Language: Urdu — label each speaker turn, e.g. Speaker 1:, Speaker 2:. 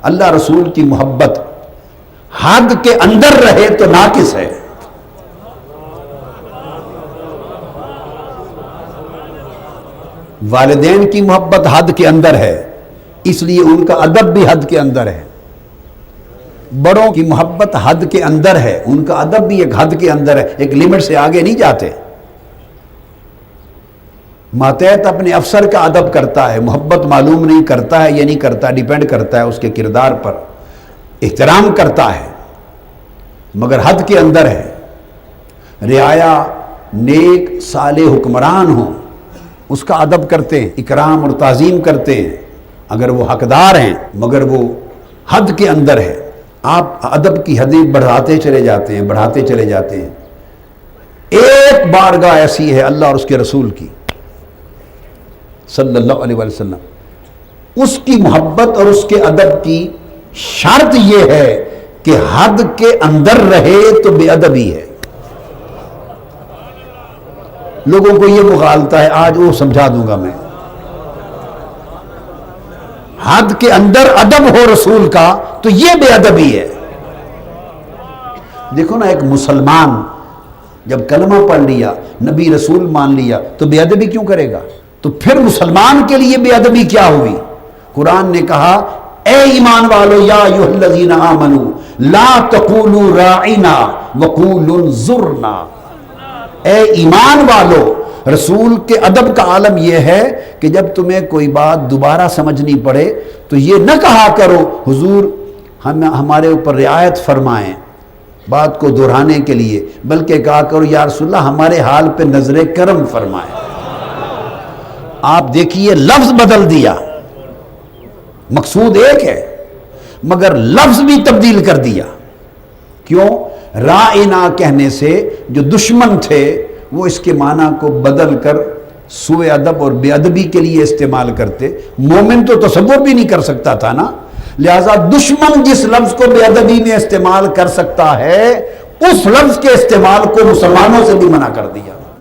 Speaker 1: اللہ رسول کی محبت حد کے اندر رہے تو ناقص ہے. والدین کی محبت حد کے اندر ہے، اس لیے ان کا ادب بھی حد کے اندر ہے. بڑوں کی محبت حد کے اندر ہے، ان کا ادب بھی ایک حد کے اندر ہے، ایک لمٹ سے آگے نہیں جاتے. ماتحت اپنے افسر کا ادب کرتا ہے، محبت معلوم نہیں کرتا ہے یا نہیں کرتا، ڈیپینڈ کرتا ہے اس کے کردار پر. احترام کرتا ہے مگر حد کے اندر ہے. رعایا نیک صالح حکمران ہوں، اس کا ادب کرتے ہیں، اکرام اور تعظیم کرتے ہیں اگر وہ حقدار ہیں، مگر وہ حد کے اندر ہے. آپ ادب کی حدیں بڑھاتے چلے جاتے ہیں، بڑھاتے چلے جاتے ہیں. ایک بارگاہ ایسی ہے اللہ اور اس کے رسول کی صلی اللہ علیہ وسلم، اس کی محبت اور اس کے ادب کی شرط یہ ہے کہ حد کے اندر رہے تو بے ادبی ہے. لوگوں کو یہ مغالطہ ہے، آج وہ سمجھا دوں گا میں. حد کے اندر ادب ہو رسول کا تو یہ بے ادبی ہے. دیکھو نا، ایک مسلمان جب کلمہ پڑھ لیا، نبی رسول مان لیا تو بے ادبی کیوں کرے گا؟ تو پھر مسلمان کے لیے بے ادبی کیا ہوئی؟ قرآن نے کہا اے ایمان والو یا ایھا الذین آمنوا لا تقولوا راعنا وقولوا انظرنا. اے ایمان والو، رسول کے ادب کا عالم یہ ہے کہ جب تمہیں کوئی بات دوبارہ سمجھنی پڑے تو یہ نہ کہا کرو حضور ہمارے اوپر رعایت فرمائیں بات کو دہرانے کے لیے، بلکہ کہا کرو یا رسول اللہ ہمارے حال پہ نظر کرم فرمائیں. آپ دیکھیے لفظ بدل دیا، مقصود ایک ہے مگر لفظ بھی تبدیل کر دیا. کیوں؟ رائنا کہنے سے جو دشمن تھے وہ اس کے معنی کو بدل کر سوء ادب اور بے ادبی کے لیے استعمال کرتے. مومن تو تصور بھی نہیں کر سکتا تھا نا، لہذا دشمن جس لفظ کو بے ادبی میں استعمال کر سکتا ہے اس لفظ کے استعمال کو مسلمانوں سے بھی منع کر دیا.